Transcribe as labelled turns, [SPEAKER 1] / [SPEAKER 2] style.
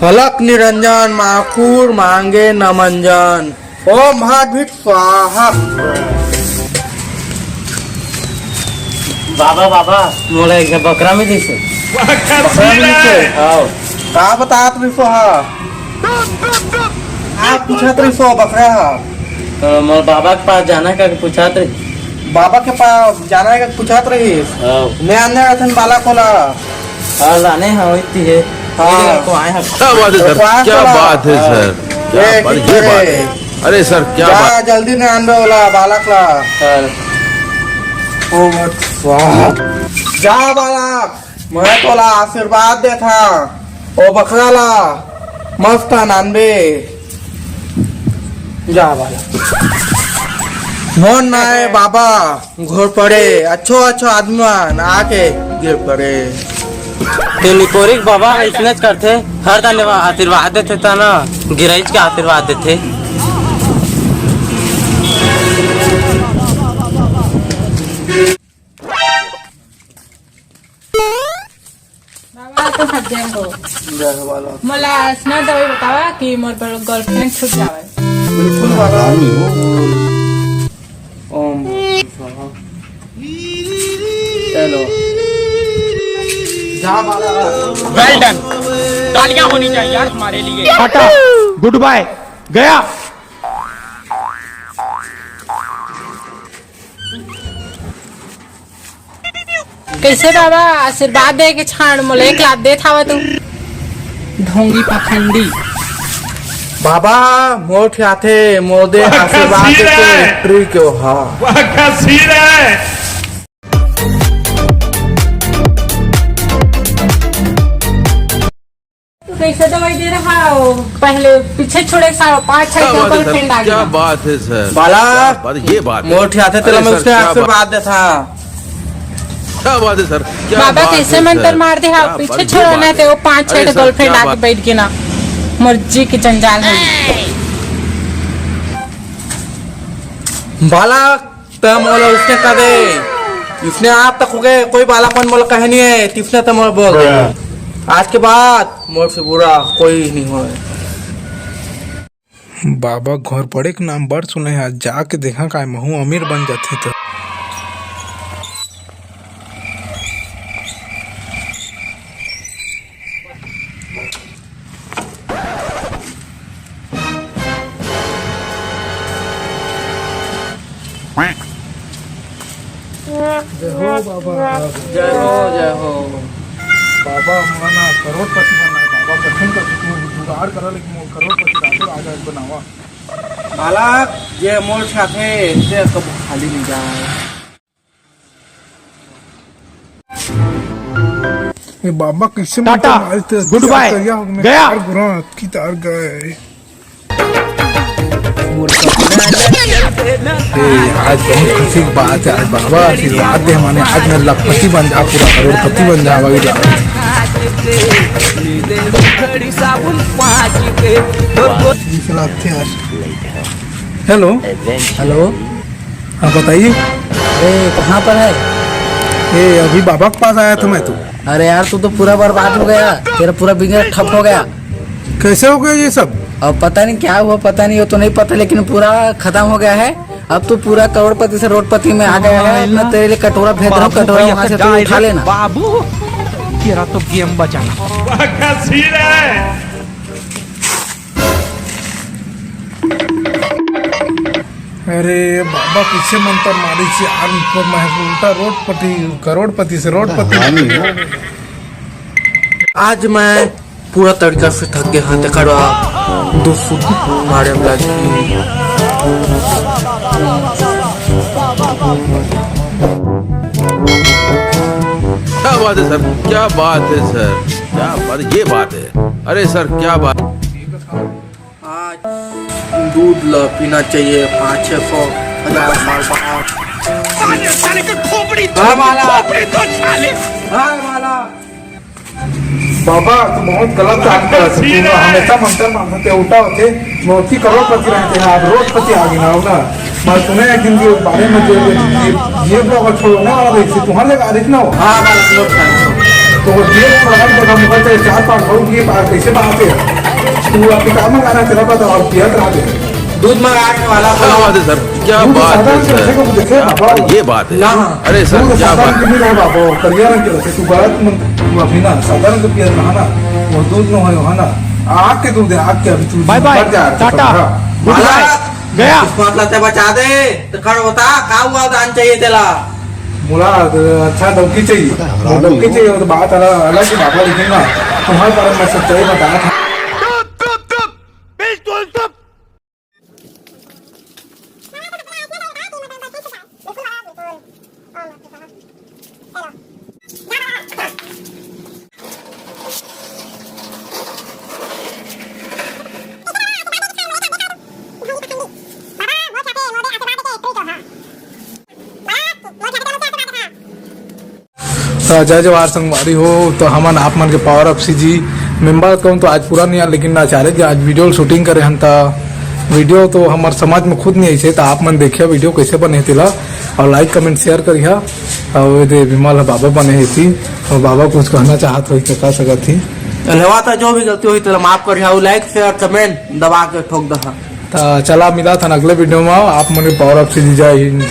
[SPEAKER 1] फलक निरंजन माकुर मांगे नमंजन ओम भागभित स्वाहा।
[SPEAKER 2] बाबा बाबा मोला एक बकरा में दिसे
[SPEAKER 1] बकरा मिलते
[SPEAKER 2] आओ
[SPEAKER 1] का बतात रही सो हा आप पूछत रही सो बकरा हा
[SPEAKER 2] तो मोर बाबा के पास जाना का पूछा थे
[SPEAKER 1] बाबा के पास जाना है पूछत रही
[SPEAKER 2] आओ
[SPEAKER 1] मैं अंदर अथन बाला कोला
[SPEAKER 2] और लाने होती है
[SPEAKER 1] हाँ।
[SPEAKER 2] को आए हैं
[SPEAKER 3] क्या बात है सर, क्या बात है सर, क्या
[SPEAKER 1] ये
[SPEAKER 3] बात ये बात है। अरे सर क्या
[SPEAKER 1] जा
[SPEAKER 3] बात।
[SPEAKER 1] जल्दी ने आनबे वाला बालक ला
[SPEAKER 2] सर
[SPEAKER 1] ओम स्वाहा। जा बालक मैं तोला आशीर्वाद दे था ओ बकरा ला मस्त नानबे जा बालक मोन नाय बाबा घोर पड़े अच्छो अच्छो आदमी आके गिर पड़े
[SPEAKER 2] तो निकोरिक बाबा इसने करते हर धन्यवाद आशीर्वाद देते था ना गिराइज के आशीर्वाद देते
[SPEAKER 4] बाबा तो हट जाए हो मला स्ना दवाई बतावा कि मोर पर गर्लफ्रेंड छूट जावे
[SPEAKER 1] बिल्कुल बाला ओम स्वाहा। चलो जा बाला
[SPEAKER 5] वेल डन, तालियां होनी चाहिए यार हमारे लिए।
[SPEAKER 6] टाटा गुड बाय गया।
[SPEAKER 4] कैसे बाबा आशीर्वाद दे के छाड़ मोले एक लात दे थावा तू ढोंगी पखंडी
[SPEAKER 1] बाबा मोठ आथे मोदे आशीर्वाद के ट्री क्यों हा
[SPEAKER 4] कैसे दवाई दे रहा हो पहले पीछे छोड़े सारा 5-6
[SPEAKER 3] क्या बात है
[SPEAKER 4] गर्लफ्रेंड
[SPEAKER 3] सर,
[SPEAKER 4] आ
[SPEAKER 3] क्या
[SPEAKER 4] गया
[SPEAKER 3] बात है सर,
[SPEAKER 1] बाला
[SPEAKER 3] क्या बात ये बात है।
[SPEAKER 1] मोठ आथे तेरा
[SPEAKER 3] अरे
[SPEAKER 1] मैं
[SPEAKER 3] सर,
[SPEAKER 1] उसने
[SPEAKER 3] क्या बात-
[SPEAKER 1] आशीर्वाद दे था
[SPEAKER 3] क्या बात है सर, क्या
[SPEAKER 4] बाबा
[SPEAKER 3] बात
[SPEAKER 4] कैसे
[SPEAKER 3] है
[SPEAKER 4] मंत्र
[SPEAKER 3] सर,
[SPEAKER 4] मार दे
[SPEAKER 3] क्या
[SPEAKER 4] हाँ
[SPEAKER 3] बात-
[SPEAKER 4] पीछे
[SPEAKER 3] ये
[SPEAKER 4] छोड़ो
[SPEAKER 3] बात
[SPEAKER 4] ना
[SPEAKER 3] है।
[SPEAKER 4] थे वो 5-6
[SPEAKER 3] अरे सर,
[SPEAKER 4] गर्लफ्रेंड
[SPEAKER 3] क्या
[SPEAKER 4] आके
[SPEAKER 3] बात-
[SPEAKER 4] बैठ के ना मर्जी की जंजाल है
[SPEAKER 1] बाला तम बोला उसने कदे इसने आप तक हो गए कोई बाला कौन बोला कहनी है तिसने तम बोल आज के बाद मोर से बुरा कोई नहीं हो।
[SPEAKER 7] बाबा घर पड़े के नाम बड़ सुने हैं जाके देखा का महू अमीर बन जाते तो
[SPEAKER 1] जय हो
[SPEAKER 7] बाबा हमारा करोड़पति बनना है बाबा कठिन कर जुगाड़ करा लेकिन वो करोड़पति रातों आ जाए बनावा
[SPEAKER 1] बालक ये मोर साथे से कब खाली नहीं जाए
[SPEAKER 7] ये बाबा कैसे
[SPEAKER 6] टाटा, गुड बाय, गया।
[SPEAKER 7] की तार गए आज बहुत खुशी की बात है आज बाबा आशीर्वाद दे हमारे आज मैं लखपति बन जा पूरा करोड़पति बन जा हेलो
[SPEAKER 2] हेलो
[SPEAKER 7] हाँ बताइए
[SPEAKER 2] अरे कहाँ पर है
[SPEAKER 7] ये अभी बाबा के पास आया था मैं तो
[SPEAKER 2] अरे यार तू तो पूरा बर्बाद हो गया तेरा पूरा बिजनेस ठप हो गया
[SPEAKER 7] कैसे हो गया ये सब
[SPEAKER 2] अब पता नहीं क्या हुआ पता नहीं वो तो नहीं पता लेकिन पूरा खत्म हो गया है अब तू पूरा करोड़पति से रोडपति में आ गया है मैं तेरे लिए कटोरा भेज रहा हूँ कटोरा वहाँ से तू उठा लेना
[SPEAKER 5] बाबू तेरा तो गेम बचाना।
[SPEAKER 7] अरे बाबा पीछे मंत्र मारी थी यार मैं उल्टा रोडपति करोड़पति से रोडपति
[SPEAKER 1] आज मैं पूरा तरीका से थक गया हाथ करवा दूसरी मारे
[SPEAKER 3] क्या बात है सर, क्या बात है सर, क्या बात ये बात है। अरे सर क्या बात।
[SPEAKER 1] आज दूध ला पीना चाहिए 500-600 1000 साल बाद हाँ माला
[SPEAKER 7] बाबा तो बहुत गलत काम कर हमेशा मंत्र मारते उल्टा होते मोती करोड़पति रहते हैं आप रोडपति आ गए ना होगा मैं सुने हैं कि इनके बारे में जो ये लोग छोड़ने वाला देखिए तुम्हारे लगा देखना हो
[SPEAKER 1] हाँ माला
[SPEAKER 7] तो वो ये प्रकार का मुझे तो 4-5 लोग ये बात कैसे बात है तू अपने काम में गाना तेरा पता और किया रहते
[SPEAKER 1] दूध मंगाने वाला
[SPEAKER 3] क्या बात है सर क्या बात है सर क्या बात- ये बात है अरे सर क्या बात है
[SPEAKER 7] नहीं बाबा करियर के रखे तू गलत तू अभी ना साधारण तो पिया रहा ना वो दूध न हो ना आग के दूध आग के अभी तू
[SPEAKER 6] बाय बाय
[SPEAKER 7] बढ़ जा रहा है,
[SPEAKER 6] टाटा
[SPEAKER 7] हाँ।
[SPEAKER 6] गुड बाय गया
[SPEAKER 1] मतलब ते बचा दे तो खड़ होता का हुआ दान चाहिए तेला
[SPEAKER 7] मुला अच्छा लौकी चाहिए लौकी चाहिए तो बात अलग ही बाबा लेकिन ना तुम्हारे बारे में सच्चाई बताया था जय जवाहर संगवारी हो तो हमन आप मन के पावर ऑफ जी मेंबर कहूँ तो आज पूरा नहीं आया लेकिन नाचारे कि आज वीडियो शूटिंग करे हन ता वीडियो तो हमारे समाज में खुद नहीं ऐसे तो आप मन देखिए वीडियो कैसे बने तिला और लाइक कमेंट शेयर करिए और ये विमल बाबा बने थी और बाबा कुछ कहना चाहत हो कह सकत थी
[SPEAKER 1] धन्यवाद था जो भी गलती हुई तो माफ कर लाइक शेयर कमेंट दबा के ठोक दहा
[SPEAKER 7] तो चला मिला था अगले वीडियो में आप मन के पावर ऑफ जी जय हिंद।